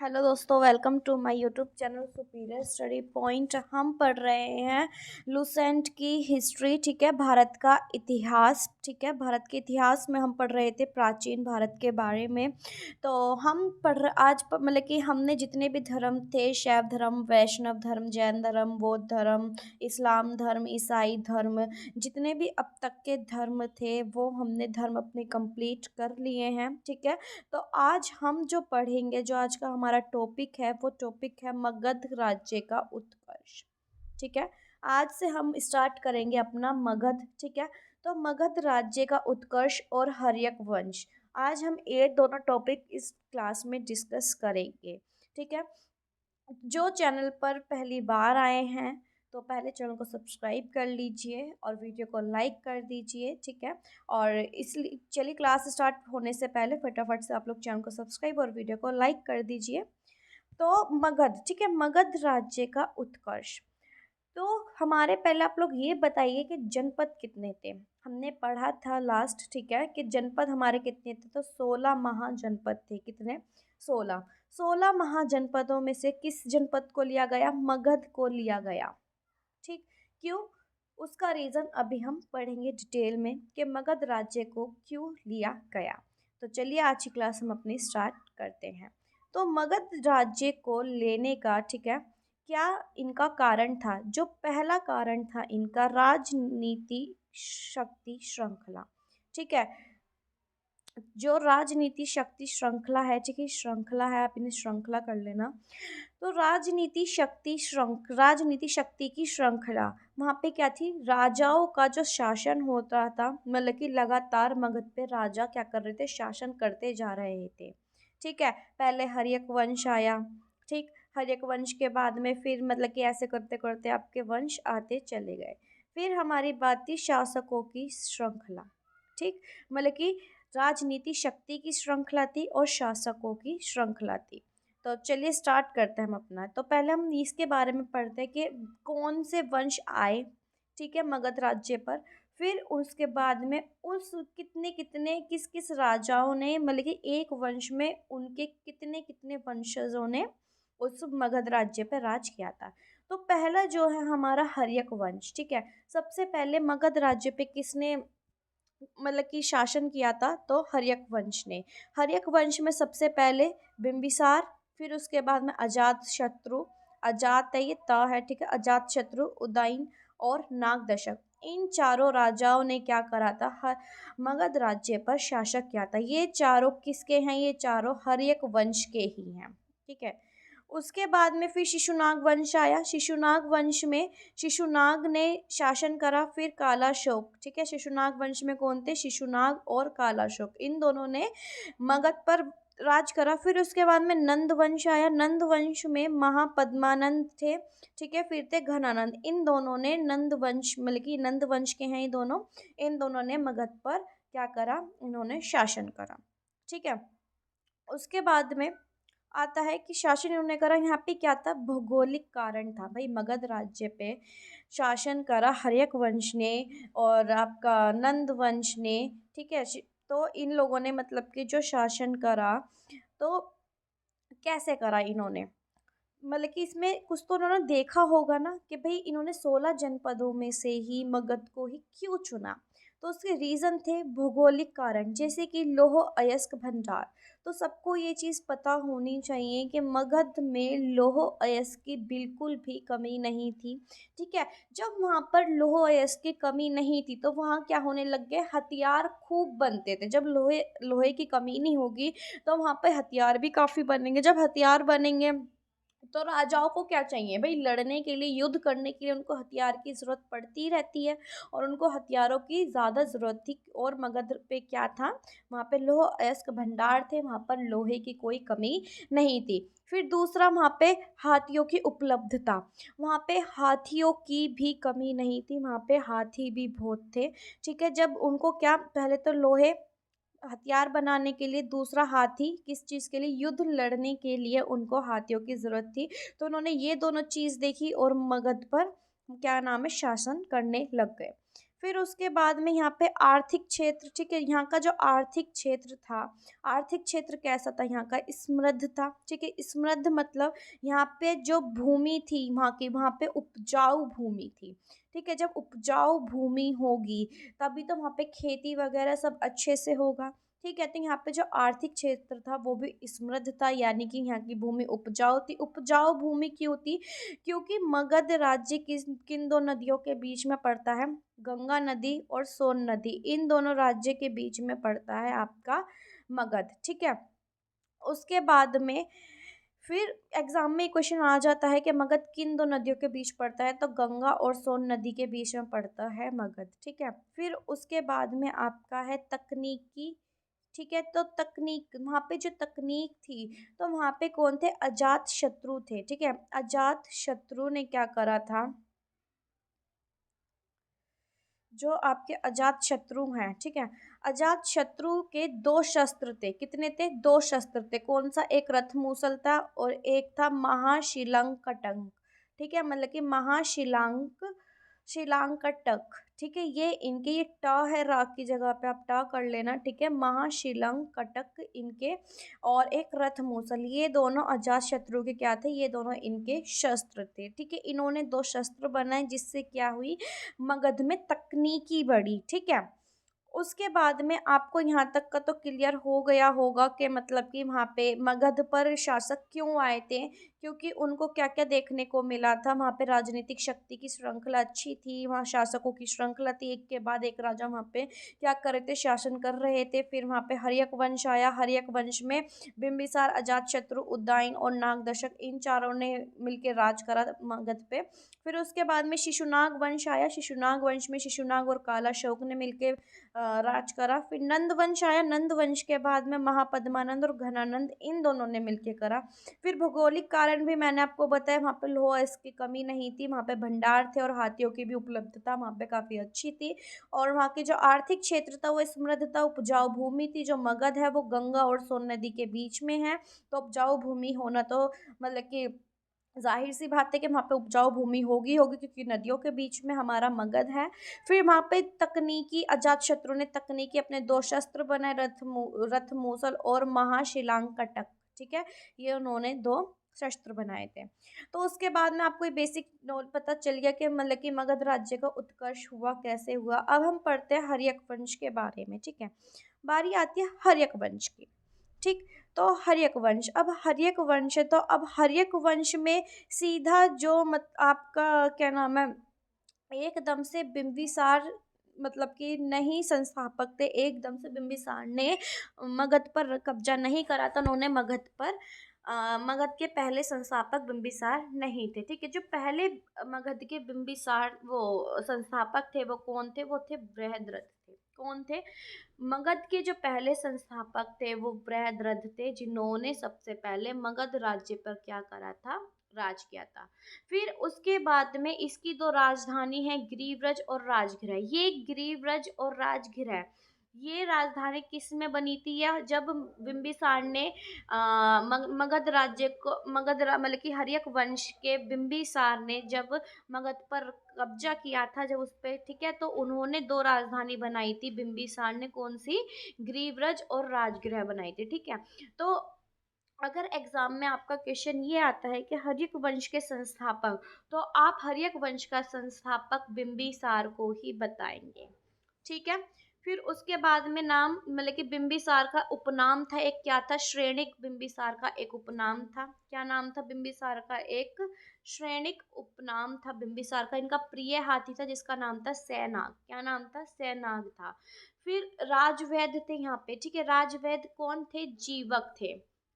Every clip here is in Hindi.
हेलो दोस्तों, welcome to my YouTube channel superior study point. हम पढ़ रहे हैं लुसेंट की हिस्ट्री। ठीक है, भारत का इतिहास। ठीक है, भारत के इतिहास में हम पढ़ रहे थे प्राचीन भारत के बारे में। तो हम मतलब कि हमने जितने भी धर्म थे, शैव धर्म, वैष्णव धर्म, जैन धर्म, बौद्ध धर्म, इस्लाम धर्म, ईसाई धर्म, जितने भी अब तक के धर्म थे वो हमने धर्म अपने कंप्लीट कर लिए हैं। ठीक है, तो आज हम जो पढ़ेंगे, जो आज का हमारा टॉपिक है, वो टॉपिक है मगध राज्य का उत्कर्ष। ठीक है, आज से हम स्टार्ट करेंगे अपना मगध। ठीक है, तो मगध राज्य का उत्कर्ष और हर्यक वंश, आज हम ये दोनों टॉपिक इस क्लास में डिस्कस करेंगे। ठीक है, जो चैनल पर पहली बार आए हैं तो पहले चैनल को सब्सक्राइब कर लीजिए और वीडियो को लाइक कर दीजिए। ठीक है, और इसलिए चलिए क्लास स्टार्ट होने से पहले फटाफट से आप लोग चैनल को सब्सक्राइब और वीडियो को लाइक कर दीजिए। तो मगध, ठीक है, मगध राज्य का उत्कर्ष। तो हमारे पहले आप लोग ये बताइए कि जनपद कितने थे। हमने पढ़ा था लास्ट, ठीक है, कि जनपद हमारे कितने थे, तो 16 महाजनपद थे। कितने? 16। 16 महाजनपदों में से किस जनपद को लिया गया? मगध को लिया गया। ठीक, क्यों? उसका रीज़न अभी हम पढ़ेंगे डिटेल में कि मगध राज्य को क्यों लिया गया। तो चलिए आज की क्लास हम अपनी स्टार्ट करते हैं। तो मगध राज्य को लेने का, ठीक है, क्या इनका कारण था? जो पहला कारण था इनका, राजनीति शक्ति श्रृंखला। ठीक है, जो राजनीति शक्ति श्रृंखला है, ठीक है, श्रृंखला है, आप इन्हें श्रृंखला कर लेना। तो राजनीति शक्ति की श्रृंखला, वहाँ पे क्या थी? राजाओं का जो शासन होता था, मतलब कि लगातार मगध पे राजा क्या कर रहे थे? शासन करते जा रहे थे। ठीक है, पहले हर्यक वंश आया। ठीक, हर्यक वंश के बाद में फिर मतलब कि ऐसे करते करते आपके वंश आते चले गए। फिर हमारी बात थी शासकों की श्रृंखला। ठीक, मतलब कि राजनीति शक्ति की श्रृंखला थी और शासकों की श्रृंखला थी। तो चलिए स्टार्ट करते हैं हम अपना। तो पहले हम इसके बारे में पढ़ते हैं कि कौन से वंश आए, ठीक है, मगध राज्य पर। फिर उसके बाद में उस कितने कितने किस किस राजाओं ने, मतलब कि एक वंश में उनके कितने कितने वंशजों ने उस मगध राज्य पर राज किया था। तो पहला जो है हमारा हर्यक वंश। ठीक है, सबसे पहले मगध राज्य पे किसने मतलब कि शासन किया था? तो हर्यक वंश ने। हर्यक वंश में सबसे पहले बिंबिसार, फिर उसके बाद में अजात शत्रु, अजात है ये त है, ठीक है, अजात शत्रु, उदयन और नागदशक, इन चारों राजाओं ने क्या करा था? मगध राज्य पर शासक किया था। ये चारों किसके हैं? ये चारों हर्यक वंश के ही हैं। ठीक है, उसके बाद में फिर शिशुनाग वंश आया। शिशुनाग वंश में शिशुनाग ने शासन करा। फिर कालाशोक, ठीक है, शिशुनाग वंश में कौन थे? शिशुनाग और कालाशोक, इन दोनों ने मगध पर राज करा। फिर उसके बाद में नंद वंश आया। नंद वंश में महापद्मानंद थे, ठीक है, फिर थे घनानंद, इन दोनों ने नंद वंश, मतलब कि नंद वंश के हैं ये दोनों, इन दोनों ने मगध पर क्या करा? इन्होंने शासन करा। ठीक है, उसके बाद में आता है कि शासन इन्होंने करा। यहाँ पे क्या था? भौगोलिक कारण था भाई, मगध राज्य पे शासन करा हर्यक वंश ने और आपका नंद वंश ने। ठीक है, तो इन लोगों ने मतलब कि जो शासन करा, तो कैसे करा इन्होंने? मतलब कि इसमें कुछ तो उन्होंने देखा होगा ना कि भाई इन्होंने 16 जनपदों में से ही मगध को ही क्यों चुना। तो उसके रीज़न थे भौगोलिक कारण, जैसे कि लौह अयस्क भंडार। तो सबको ये चीज़ पता होनी चाहिए कि मगध में लौह अयस्क की बिल्कुल भी कमी नहीं थी। ठीक है, जब वहाँ पर लौह अयस्क की कमी नहीं थी तो वहाँ क्या होने लग गए? हथियार खूब बनते थे। जब लोहे लोहे की कमी नहीं होगी तो वहाँ पर हथियार भी काफ़ी बनेंगे। जब हथियार बनेंगे तो राजाओं को क्या चाहिए भाई? लड़ने के लिए, युद्ध करने के लिए उनको हथियार की ज़रूरत पड़ती रहती है और उनको हथियारों की ज़्यादा ज़रूरत थी। और मगध पे क्या था? वहाँ पे लौह अयस्क भंडार थे, वहाँ पर लोहे की कोई कमी नहीं थी। फिर दूसरा, वहाँ पे हाथियों की उपलब्धता, वहाँ पे हाथियों की भी कमी नहीं थी, वहाँ पे हाथी भी बहुत थे। ठीक है, जब उनको क्या, पहले तो लोहे हथियार बनाने के लिए, दूसरा हाथी किस चीज़ के लिए? युद्ध लड़ने के लिए उनको हाथियों की ज़रूरत थी। तो उन्होंने ये दोनों चीज़ देखी और मगध पर क्या नाम है? शासन करने लग गए। फिर उसके बाद में यहाँ पे आर्थिक क्षेत्र, ठीक है, यहाँ का जो आर्थिक क्षेत्र था, आर्थिक क्षेत्र कैसा था यहाँ का, समृद्ध था, ठीक है। समृद्ध मतलब यहाँ पे जो भूमि थी वहाँ की, वहाँ पे उपजाऊ भूमि थी, ठीक है। जब उपजाऊ भूमि होगी तभी तो वहाँ पे खेती वगैरह सब अच्छे से होगा, ठीक है। तो यहाँ पे जो आर्थिक क्षेत्र था वो भी समृद्ध था, यानी कि यहाँ की भूमि उपजाऊ थी। उपजाऊ भूमि क्यों थी? क्योंकि मगध राज्य किन दो नदियों के बीच में पड़ता है, गंगा नदी और सोन नदी, इन दोनों राज्य के बीच में पड़ता है आपका मगध, ठीक है। उसके बाद में फिर एग्जाम में क्वेश्चन आ जाता है कि मगध किन दो नदियों के बीच पड़ता है, तो गंगा और सोन नदी के बीच में पड़ता है मगध, ठीक है। फिर उसके बाद में आपका है तकनीकी, ठीक है। तो तकनीक, वहाँ पे जो तकनीक थी, तो वहाँ पे कौन थे, अजात शत्रु थे, ठीक है। अजात शत्रु ने क्या करा था, जो आपके अजात शत्रु हैं, ठीक है, अजात शत्रु के दो शस्त्र थे, कितने थे, दो शस्त्र थे, कौन सा, एक रथ मूसल था और एक था महाशिलंकटक, ठीक है, मतलब कि शिलांकटक, ठीक है। ये इनके, ये ट है, रा की जगह पे आप टा कर लेना, ठीक है, महाशिलंकटक इनके, और एक रथ मूसल, ये दोनों अजात शत्रु के क्या थे, ये दोनों इनके शस्त्र थे, ठीक है। इन्होंने दो शस्त्र बनाए जिससे क्या हुई, मगध में तकनीकी बढ़ी, ठीक है। उसके बाद में आपको यहाँ तक का तो क्लियर हो गया होगा कि मतलब कि वहाँ पे मगध पर शासक क्यों आए थे, क्योंकि उनको क्या क्या देखने को मिला था, वहाँ पे राजनीतिक शक्ति की श्रृंखला अच्छी थी, वहाँ शासकों की श्रृंखला थी, एक के बाद एक राजा वहाँ पे क्या कर रहे थे, शासन कर रहे थे। फिर वहाँ पे हर्यक वंश आया, हर्यक वंश में बिंबिसार, अजातशत्रु, उदयन और नागदशक, इन चारों ने मिलकर राज करा मगध पे। फिर उसके बाद में शिशुनाग वंश आया, शिशुनाग वंश में शिशुनाग और काला अशोक ने मिलकर राज करा। फिर नंद वंश आया, नंद वंश के बाद में महापद्मानंद और घनानंद, इन दोनों ने मिलके करा। फिर भौगोलिक कारण भी मैंने आपको बताया, वहाँ पे लोहा इसकी कमी नहीं थी, वहाँ पे भंडार थे और हाथियों की भी उपलब्धता वहाँ पे काफ़ी अच्छी थी। और वहाँ की जो आर्थिक क्षेत्र था वो समृद्ध था, उपजाऊ भूमि थी। जो मगध है वो गंगा और सोन नदी के बीच में है, तो उपजाऊ भूमि होना तो मतलब कि जाहिर सी बात है कि वहाँ पे उपजाऊ भूमि होगी होगी, क्योंकि नदियों के बीच में हमारा मगध है। फिर वहाँ पे तकनीकी, अजातशत्रु ने तकनीकी अपने दो शस्त्र बनाए, रथ मूसल और महाशिलांकटक, ठीक है, ये उन्होंने दो शस्त्र बनाए थे। तो उसके बाद में आपको ये बेसिक नॉलेज पता चल गया कि मतलब कि मगध राज्य का उत्कर्ष हुआ कैसे हुआ। अब हम पढ़ते हैं हर्यक वंश के बारे में, ठीक है। बारी आती है हर्यक वंश की, ठीक। तो हर्यक वंश, अब हर्यक वंश है, तो अब हर्यक वंश में सीधा जो आपका क्या नाम है, एकदम से बिंबिसार मतलब कि नहीं संस्थापक थे, एकदम से बिंबिसार ने मगध पर कब्जा नहीं करा था, उन्होंने मगध पर मगध के पहले संस्थापक बिंबिसार नहीं थे, ठीक है। जो पहले मगध के बिंबिसार वो संस्थापक थे वो कौन थे, वो थे बृहद्रथ थे। कौन थे? मगध के जो पहले संस्थापक थे वो बृहद्रथ थे, जिन्होंने सबसे पहले मगध राज्य पर क्या करा था, राज किया था। फिर उसके बाद में इसकी दो राजधानी है, ग्रीव्रज और राजगृह। ये ग्रीव्रज और राजगृह, ये राजधानी किस में बनी थी, या जब बिंबिसार ने मगध राज्य को मतलब कि हर्यक वंश के बिंबिसार ने जब मगध पर कब्जा किया था, जब उस पे, ठीक है, तो उन्होंने दो राजधानी बनाई थी बिंबिसार ने, कौन सी, ग्रीव्रज और राजगृह बनाई थी, ठीक है। तो अगर एग्जाम में आपका क्वेश्चन ये आता है कि हर्यक वंश के संस्थापक, तो आप हर्यक वंश का संस्थापक बिंबिसार को ही बताएंगे, ठीक है। फिर उसके बाद में नाम मतलब कि बिंबिसार का उपनाम था एक, क्या था, श्रेणिक, बिंबिसार का एक उपनाम था। क्या नाम था बिंबिसार का, एक श्रेणिक उपनाम था बिंबिसार का। इनका प्रिय हाथी था जिसका नाम था सैनाग। क्या नाम था, सैनाग था। फिर राजवैद्य थे यहाँ पे, ठीक है। राजवैद्य कौन थे, जीवक थे।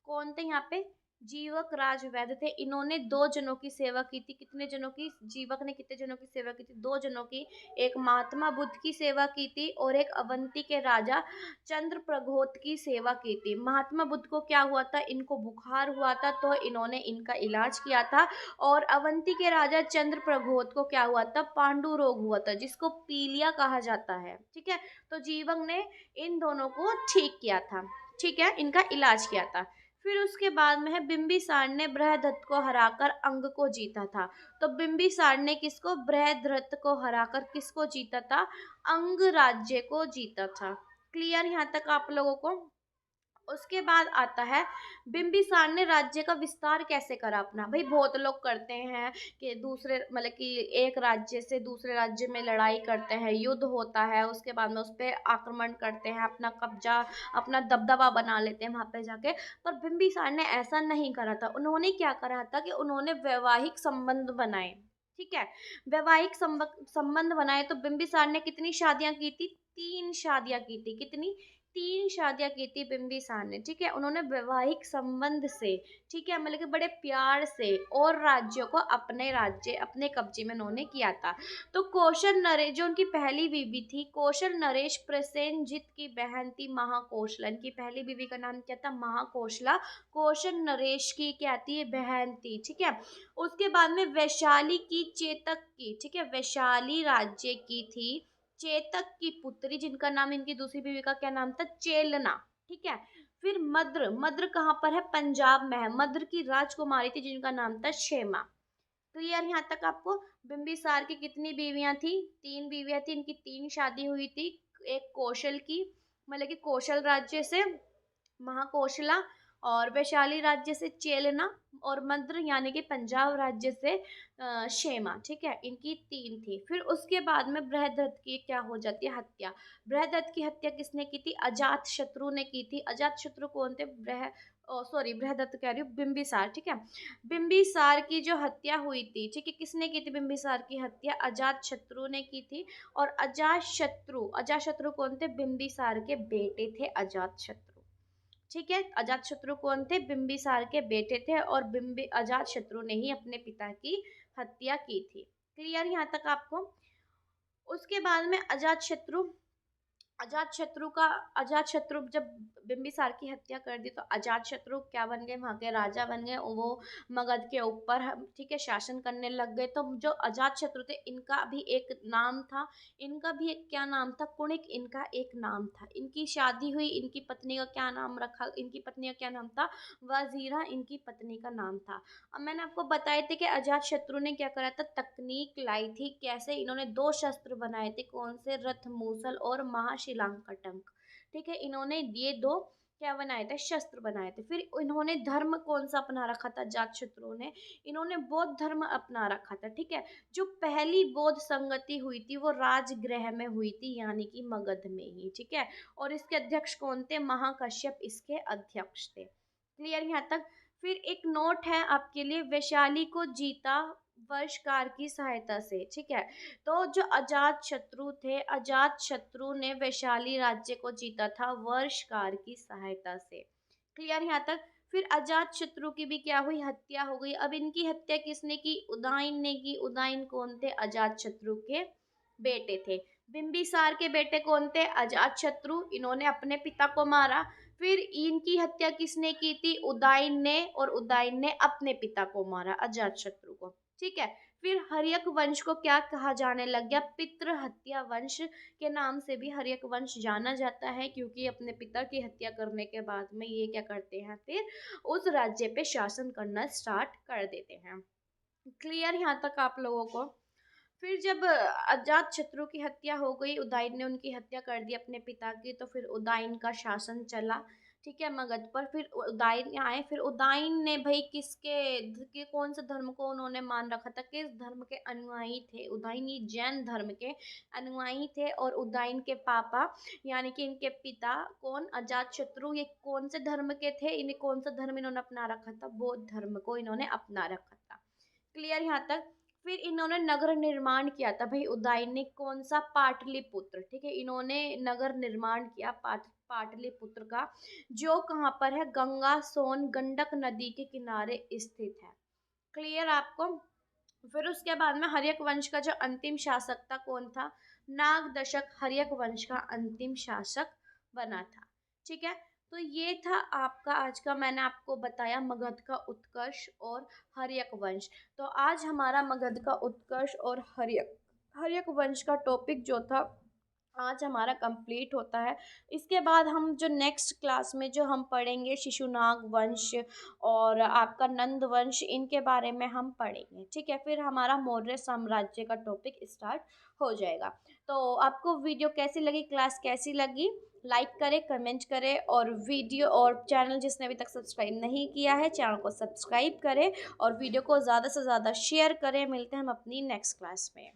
कौन थे यहाँ पे, जीवक राजवैद्य थे। इन्होंने दो जनों की सेवा की थी। कितने जनों की, जीवक ने कितने जनों की सेवा की थी, दो जनों की। एक महात्मा बुद्ध की सेवा की थी और एक अवंती के राजा चंद्र प्रघोत की सेवा की थी। महात्मा बुद्ध को क्या हुआ था, इनको बुखार हुआ था, तो इन्होंने इनका इलाज किया था। और अवंती के राजा चंद्र प्रघोत को क्या हुआ था, पांडु रोग हुआ था, जिसको पीलिया कहा जाता है, ठीक है। तो जीवक ने इन दोनों को ठीक किया था, ठीक है, इनका इलाज किया था। फिर उसके बाद में है बिंबिसार ने बृहदत्त को हराकर अंग को जीता था। तो बिंबिसार ने किसको, बृहदरथ को हराकर किसको जीता था, अंग राज्य को जीता था। क्लियर यहाँ तक आप लोगों को। उसके बाद आता है बिंबिसार ने राज्य का विस्तार कैसे करा अपना। भाई बहुत लोग करते हैं कि दूसरे मतलब कि एक राज्य से दूसरे राज्य में लड़ाई करते हैं, युद्ध होता है, उसके बाद में उस पर आक्रमण करते हैं, अपना कब्जा अपना दबदबा बना लेते हैं वहां पे जाके। पर बिंबिसार ने ऐसा नहीं करा था। उन्होंने क्या करा था कि उन्होंने वैवाहिक संबंध बनाए। ठीक है, वैवाहिक संबंध बनाए। तो बिंबिसार ने कितनी शादियां की थी, 3 शादियां की थी। कितनी, 3 शादियां की थी बिंबिसार ने। ठीक है, उन्होंने वैवाहिक संबंध से, ठीक है, मतलब कि बड़े प्यार से और राज्यों को अपने राज्य अपने कब्जे में उन्होंने किया था। तो कौशल नरेश जो उनकी पहली बीवी थी, कौशल नरेश प्रसेनजित की बहन थी महाकौशला। इनकी पहली बीवी का नाम क्या था, महाकौशला। कौशल नरेश की क्या थी, बहन थी। ठीक है, उसके बाद में वैशाली की चेतक की, ठीक है, वैशाली राज्य की थी चेतक की पुत्री, जिनका नाम, इनकी दूसरी बीवी का क्या नाम था, चेलना। ठीक है, फिर मद्र, मद्र कहाँ पर है, पंजाब में है। मद्र की राजकुमारी थी जिनका नाम था क्षेमा। क्लियर यहाँ तक आपको। बिंबिसार की कितनी बीवियां थी, 3 बीवियां थी। इनकी 3 शादी हुई थी। एक कौशल की, मतलब कि कौशल राज्य से महाकौशला, और वैशाली राज्य से चेलना, और मद्र यानी कि पंजाब राज्य से क्षेमा। ठीक है, इनकी 3 थी। फिर उसके बाद में बृहदरथ की क्या हो जाती है, हत्या। बृहदरथ की हत्या किसने की थी, अजात शत्रु ने की थी। अजात शत्रु कौन थे, बृहदत्त कह रही हूँ, बिंबिसार। ठीक है, बिंबिसार की जो हत्या हुई थी, ठीक है, किसने की थी बिंबिसार की हत्या, अजात शत्रु ने की थी। और अजात शत्रु कौन थे, बिंबिसार के बेटे थे अजात शत्रु। ठीक है, अजात शत्रु कौन थे, बिंबिसार के बेटे थे, और बिंबि अजात शत्रु ने ही अपने पिता की हत्या की थी। क्लियर यहाँ तक आपको। उसके बाद में अजात शत्रु जब बिंबिसार की हत्या कर दी, तो अजात शत्रु क्या बन गए, वहां के राजा बन गए। वो मगध के ऊपर, ठीक है, शासन करने लग गए। तो जो अजात शत्रु थे, इनका भी एक नाम था, इनका भी एक क्या नाम था, कुणिक इनका एक नाम था। इनकी शादी हुई, इनकी पत्नी का क्या नाम रखा, इनकी पत्नी का क्या नाम था, वजीरा इनकी पत्नी का नाम था। अब मैंने आपको बताए थे कि अजात शत्रु ने क्या करा था, तकनीक लाई थी। कैसे, इन्होंने 2 शस्त्र बनाए थे। कौन से, रथ मूसल और महाशिलांकटंक। ठीक है, इन्होंने ये 2 क्या बनाए थे, शस्त्र बनाए थे। फिर इन्होंने धर्म कौन सा अपना रखा था, जात शत्रुओं ने, इन्होंने बौद्ध धर्म अपना रखा था। ठीक है, जो पहली बौद्ध संगति हुई थी वो राजगृह में हुई थी, यानी कि मगध में ही। ठीक है, और इसके अध्यक्ष कौन थे, महाकश्यप इसके अध्यक्ष थे। क्लियर यहाँ तक। फिर एक नोट है आपके लिए, वैशाली को जीता वर्षकार की सहायता से। ठीक है, तो जो अजात शत्रु थे, अजात शत्रु ने वैशाली राज्य को जीता था वर्षकार की सहायता से। क्लियर यहाँ तक। फिर अजात शत्रु की भी क्या हुई, हत्या हो गई। अब इनकी हत्या किसने की, उदयन ने की। उदयन कौन थे, अजात शत्रु के बेटे थे। बिंबिसार के बेटे कौन थे, अजात शत्रु, इन्होंने अपने पिता को मारा। फिर इनकी हत्या किसने की थी, उदयन ने, और उदयन ने अपने पिता को मारा, अजात शत्रु को। ठीक है, फिर हर्यक वंश को क्या कहा जाने लग गया, पितृ हत्या वंश के नाम से भी हर्यक वंश जाना जाता है, क्योंकि अपने पिता की हत्या करने के बाद में ये क्या करते हैं, फिर उस राज्य पे शासन करना स्टार्ट कर देते हैं। क्लियर यहाँ तक आप लोगों को। फिर जब अजात शत्रु की हत्या हो गई, उदयन ने उनकी हत्या कर दी अपने पिता की, तो फिर उदयन का शासन चला। ठीक है, मगध पर। फिर उदयन आए। फिर उदयन ने भाई के कौन से धर्म को उन्होंने मान रखा था, किस धर्म के अनुयायी थे उदयन, ये जैन धर्म के अनुयायी थे। और उदयन के पापा यानी कि इनके पिता कौन, अजात शत्रु, ये कौन से धर्म के थे, इन्हें कौन सा धर्म इन्होंने अपना रखा था, बौद्ध धर्म को इन्होंने अपना रखा था। क्लियर यहाँ तक। फिर इन्होंने नगर निर्माण किया था भाई, उदयन ने कौन सा, पाटलिपुत्र। ठीक है, इन्होंने नगर निर्माण किया पाटलिपुत्र का, जो कहाँ पर है, गंगा सोन गंडक नदी के किनारे स्थित है। क्लियर आपको। फिर उसके बाद में हर्यक वंश का जो अंतिम शासक था कौन था, नागदशक हर्यक वंश का अंतिम शासक बना था। ठीक है, तो ये था आपका आज का, मैंने आपको बताया मगध का उत्कर्ष और हर्यक वंश। तो आज हमारा मगध का उत्कर्ष और हर्यक हर्यक वंश का टॉपिक जो था आज हमारा कंप्लीट होता है। इसके बाद हम जो नेक्स्ट क्लास में जो हम पढ़ेंगे शिशुनाग वंश और आपका नंद वंश, इनके बारे में हम पढ़ेंगे, ठीक है। फिर हमारा मौर्य साम्राज्य का टॉपिक स्टार्ट हो जाएगा। तो आपको वीडियो कैसी लगी, क्लास कैसी लगी, लाइक करें, कमेंट करें, और वीडियो और चैनल जिसने अभी तक सब्सक्राइब नहीं किया है चैनल को सब्सक्राइब करें और वीडियो को ज़्यादा से ज़्यादा शेयर करें। मिलते हैं हम अपनी नेक्स्ट क्लास में।